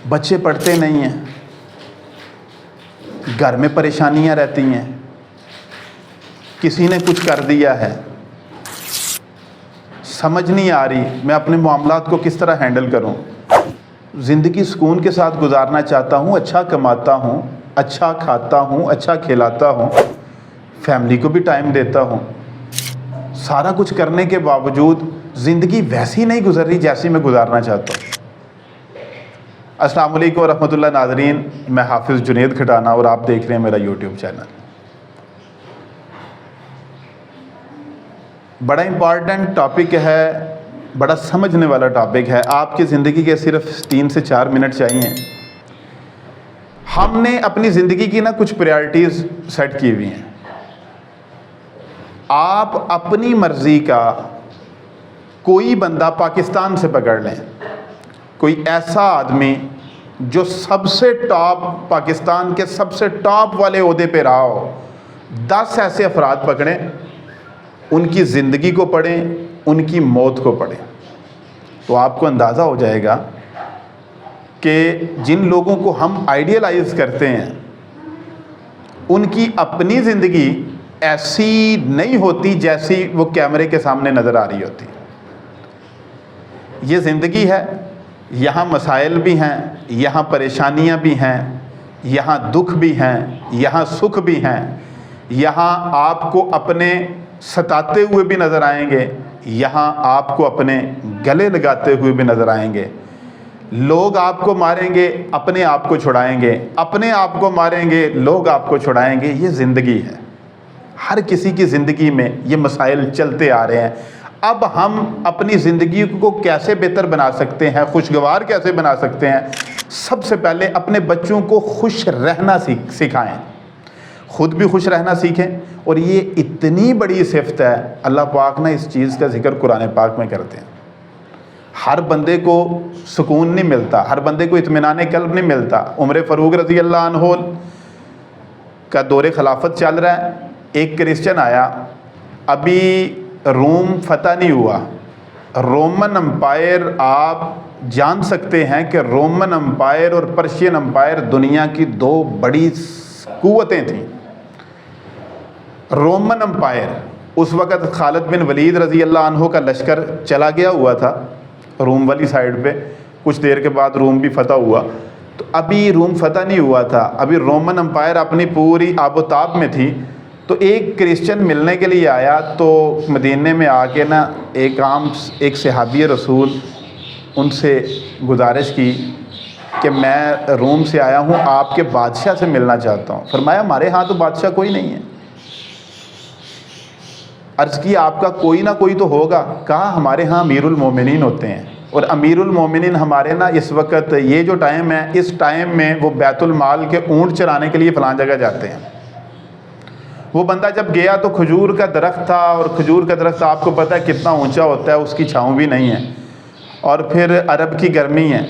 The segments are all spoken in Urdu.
بچے پڑھتے نہیں ہیں، گھر میں پریشانیاں رہتی ہیں، کسی نے کچھ کر دیا ہے، سمجھ نہیں آ رہی میں اپنے معاملات کو کس طرح ہینڈل کروں، زندگی سکون کے ساتھ گزارنا چاہتا ہوں، اچھا کماتا ہوں، اچھا کھاتا ہوں، اچھا کھلاتا ہوں، فیملی کو بھی ٹائم دیتا ہوں، سارا کچھ کرنے کے باوجود زندگی ویسی نہیں گزر رہی جیسی میں گزارنا چاہتا ہوں۔ السلام علیکم ورحمۃ اللہ ناظرین، میں حافظ جنید کھٹانا اور آپ دیکھ رہے ہیں میرا یوٹیوب چینل۔ بڑا امپارٹنٹ ٹاپک ہے، بڑا سمجھنے والا ٹاپک ہے۔ آپ کی زندگی کے صرف 3 سے 4 منٹ چاہیے۔ ہم نے اپنی زندگی کی کچھ پریارٹیز سیٹ کی ہوئی ہیں۔ آپ اپنی مرضی کا کوئی بندہ پاکستان سے پکڑ لیں، کوئی ایسا آدمی جو سب سے ٹاپ، پاکستان کے سب سے ٹاپ والے عہدے پہ رہا ہو، 10 ایسے افراد پکڑیں، ان کی زندگی کو پڑھیں، ان کی موت کو پڑھیں، تو آپ کو اندازہ ہو جائے گا کہ جن لوگوں کو ہم آئیڈیلائز کرتے ہیں ان کی اپنی زندگی ایسی نہیں ہوتی جیسی وہ کیمرے کے سامنے نظر آ رہی ہوتی۔ یہ زندگی ہے، یہاں مسائل بھی ہیں، یہاں پریشانیاں بھی ہیں، یہاں دکھ بھی ہیں، یہاں سکھ بھی ہیں، یہاں آپ کو اپنے ستاتے ہوئے بھی نظر آئیں گے، یہاں آپ کو اپنے گلے لگاتے ہوئے بھی نظر آئیں گے۔ لوگ آپ کو ماریں گے، اپنے آپ کو چھڑائیں گے، اپنے آپ کو ماریں گے، لوگ آپ کو چھڑائیں گے۔ یہ زندگی ہے، ہر کسی کی زندگی میں یہ مسائل چلتے آ رہے ہیں۔ اب ہم اپنی زندگی کو کیسے بہتر بنا سکتے ہیں، خوشگوار کیسے بنا سکتے ہیں؟ سب سے پہلے اپنے بچوں کو خوش رہنا سکھائیں، خود بھی خوش رہنا سیکھیں۔ اور یہ اتنی بڑی صفت ہے، اللہ پاک نے اس چیز کا ذکر قرآن پاک میں کرتے ہیں۔ ہر بندے کو سکون نہیں ملتا، ہر بندے کو اطمینان قلب نہیں ملتا۔ عمر فاروق رضی اللہ عنہ کا دور خلافت چل رہا ہے، ایک کرسچن آیا، ابھی روم فتح نہیں ہوا۔ رومن امپائر، آپ جان سکتے ہیں کہ رومن امپائر اور پرشین امپائر دنیا کی 2 بڑی قوتیں تھیں۔ رومن امپائر، اس وقت خالد بن ولید رضی اللہ عنہ کا لشکر چلا گیا ہوا تھا روم والی سائڈ پہ، کچھ دیر کے بعد روم بھی فتح ہوا، تو ابھی روم فتح نہیں ہوا تھا، ابھی رومن امپائر اپنی پوری آب و تاب میں تھی۔ تو ایک کرسچن ملنے کے لیے آیا، تو مدینے میں آ کے ایک صحابی رسول ان سے گزارش کی کہ میں روم سے آیا ہوں، آپ کے بادشاہ سے ملنا چاہتا ہوں۔ فرمایا ہمارے ہاں تو بادشاہ کوئی نہیں ہے۔ عرض کی آپ کا کوئی نہ کوئی تو ہوگا۔ کہا ہمارے ہاں امیر المومنین ہوتے ہیں، اور امیر المومنین ہمارے اس وقت یہ جو ٹائم ہے، اس ٹائم میں وہ بیت المال کے اونٹ چرانے کے لیے فلان جگہ جاتے ہیں۔ وہ بندہ جب گیا تو کھجور کا درخت تھا، اور کھجور کا درخت آپ کو پتہ ہے کتنا اونچا ہوتا ہے، اس کی چھاؤں بھی نہیں ہے، اور پھر عرب کی گرمی ہے۔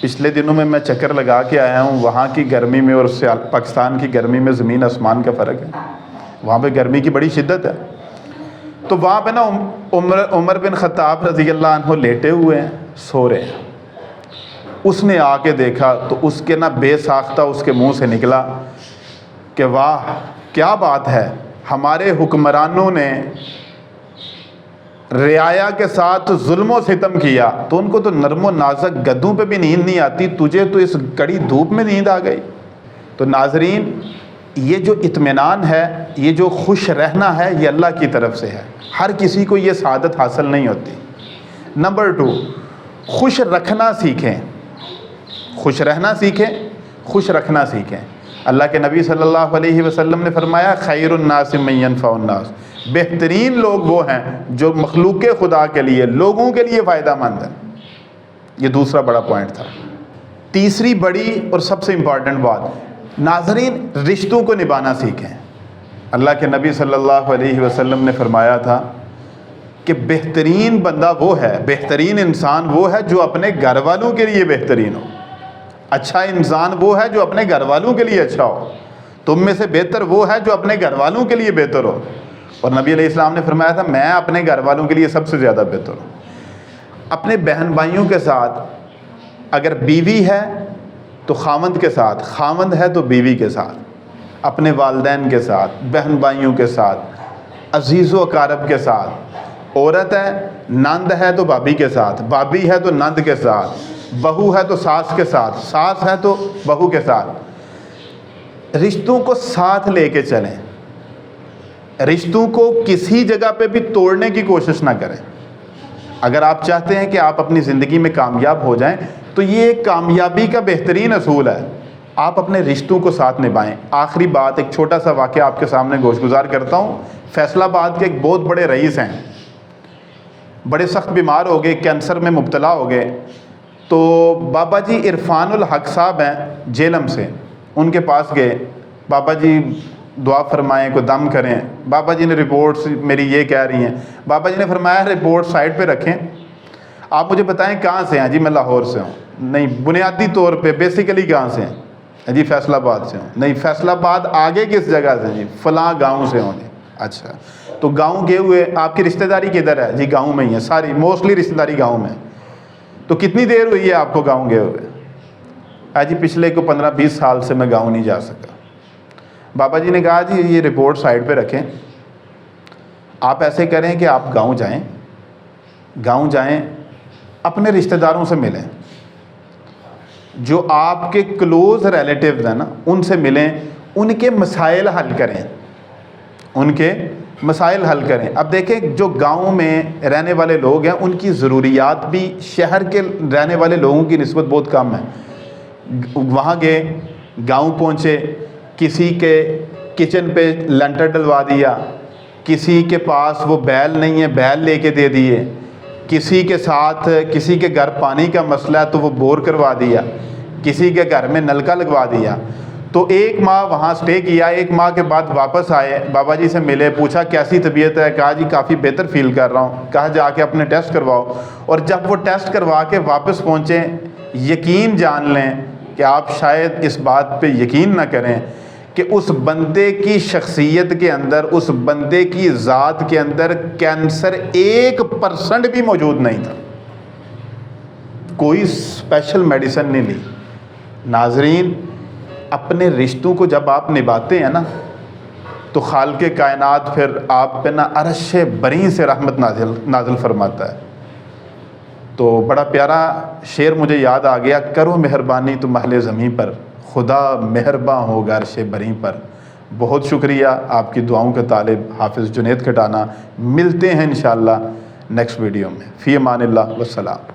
پچھلے دنوں میں چکر لگا کے آیا ہوں، وہاں کی گرمی میں اور پاکستان کی گرمی میں زمین آسمان کا فرق ہے۔ وہاں پہ گرمی کی بڑی شدت ہے۔ تو وہاں پہ عمر بن خطاب رضی اللہ عنہ لیٹے ہوئے ہیں، سو رہے ہیں۔ اس نے آ کے دیکھا تو اس کے بے ساختہ اس کے منہ سے نکلا کہ واہ کیا بات ہے، ہمارے حکمرانوں نے رعایا کے ساتھ ظلم و ستم کیا، تو ان کو تو نرم و نازک گدوں پہ بھی نیند نہیں آتی، تجھے تو اس کڑی دھوپ میں نیند آ گئی۔ تو ناظرین، یہ جو اطمینان ہے، یہ جو خوش رہنا ہے، یہ اللہ کی طرف سے ہے۔ ہر کسی کو یہ سعادت حاصل نہیں ہوتی۔ نمبر 2، خوش رکھنا سیکھیں، خوش رہنا سیکھیں، خوش رکھنا سیکھیں۔ اللہ کے نبی صلی اللہ علیہ وسلم نے فرمایا خیر الناس من ینفع الناس، بہترین لوگ وہ ہیں جو مخلوق خدا کے لیے، لوگوں کے لیے فائدہ مند ہیں۔ یہ دوسرا بڑا پوائنٹ تھا۔ تیسری بڑی اور سب سے امپورٹنٹ بات، ناظرین رشتوں کو نبھانا سیکھیں۔ اللہ کے نبی صلی اللہ علیہ وسلم نے فرمایا تھا کہ بہترین بندہ وہ ہے، بہترین انسان وہ ہے جو اپنے گھر والوں کے لیے بہترین ہو۔ اچھا انسان وہ ہے جو اپنے گھر والوں کے لیے اچھا ہو۔ تم میں سے بہتر وہ ہے جو اپنے گھر والوں کے لیے بہتر ہو۔ اور نبی علیہ السلام نے فرمایا تھا میں اپنے گھر والوں کے لیے سب سے زیادہ بہتر ہوں۔ اپنے بہن بھائیوں کے ساتھ اگر بیوی ہے تو خاوند کے ساتھ، خاوند ہے تو بیوی کے ساتھ، اپنے والدین کے ساتھ، بہن بھائیوں کے ساتھ، عزیز و اقارب کے ساتھ، عورت ہے نند ہے تو بھابھی کے ساتھ، بھابھی ہے تو نند کے ساتھ، بہو ہے تو ساس کے ساتھ، ساس ہے تو بہو کے ساتھ۔ رشتوں کو ساتھ لے کے چلیں، رشتوں کو کسی جگہ پہ بھی توڑنے کی کوشش نہ کریں۔ اگر آپ چاہتے ہیں کہ آپ اپنی زندگی میں کامیاب ہو جائیں تو یہ کامیابی کا بہترین اصول ہے، آپ اپنے رشتوں کو ساتھ نبھائیں۔ آخری بات، ایک چھوٹا سا واقعہ آپ کے سامنے گوش گزار کرتا ہوں۔ فیصل آباد کے ایک بہت بڑے رئیس ہیں، بڑے سخت بیمار ہو گئے، کینسر میں مبتلا ہو گئے، تو بابا جی عرفان الحق صاحب ہیں جیلم سے، ان کے پاس گئے، بابا جی دعا فرمائیں، کوئی دم کریں۔ بابا جی نے رپورٹس میری یہ کہہ رہی ہیں، بابا جی نے فرمایا رپورٹ سائڈ پہ رکھیں، آپ مجھے بتائیں کہاں سے ہیں؟ جی میں لاہور سے ہوں۔ نہیں، بنیادی طور پہ بیسیکلی کہاں سے ہیں؟ جی فیصل آباد سے ہوں۔ نہیں، فیصل آباد آگے کس جگہ سے؟ جی فلاں گاؤں سے ہوں۔ جی اچھا، تو گاؤں گئے ہوئے، آپ کی رشتہ داری کدھر ہے؟ جی گاؤں میں ہی ہے، ساری موسٹلی رشتہ داری گاؤں میں۔ تو کتنی دیر ہوئی ہے آپ کو گاؤں گئے ہوئے؟ جی پچھلے کو 15-20 سال سے میں گاؤں نہیں جا سکا۔ بابا جی نے کہا جی یہ رپورٹ سائڈ پہ رکھیں، آپ ایسے کریں کہ آپ گاؤں جائیں، اپنے رشتہ داروں سے ملیں، جو آپ کے کلوز ریلیٹیوز ہیں نا ان سے ملیں، ان کے مسائل حل کریں، اب دیکھیں جو گاؤں میں رہنے والے لوگ ہیں ان کی ضروریات بھی شہر کے رہنے والے لوگوں کی نسبت بہت کم ہے۔ وہاں گئے، گاؤں پہنچے، کسی کے کچن پہ لنٹر ڈلوا دیا، کسی کے پاس وہ بیل نہیں ہے بیل لے کے دے دیے، کسی کے ساتھ کسی کے گھر پانی کا مسئلہ ہے تو وہ بور کروا دیا، کسی کے گھر میں نلکا لگوا دیا۔ تو 1 ماہ وہاں سٹے کیا، 1 ماہ کے بعد واپس آئے، بابا جی سے ملے، پوچھا کیسی طبیعت ہے؟ کہا جی کافی بہتر فیل کر رہا ہوں۔ کہا جا کے اپنے ٹیسٹ کرواؤ، اور جب وہ ٹیسٹ کروا کے واپس پہنچے، یقین جان لیں کہ آپ شاید اس بات پہ یقین نہ کریں کہ اس بندے کی شخصیت کے اندر، اس بندے کی ذات کے اندر کینسر 1% بھی موجود نہیں تھا، کوئی اسپیشل میڈیسن نہیں لی۔ ناظرین، اپنے رشتوں کو جب آپ نبھاتے ہیں نا تو خالق کائنات پھر آپ پہ نا عرش بری سے رحمت نازل فرماتا ہے۔ تو بڑا پیارا شعر مجھے یاد آ گیا، کرو مہربانی تم اہل زمین پر، خدا مہرباں ہوگا عرش بری پر۔ بہت شکریہ آپ کی دعاؤں کا طالب حافظ جنید کھٹانہ۔ ملتے ہیں انشاءاللہ نیکسٹ ویڈیو میں۔ فی امان اللہ والسلام۔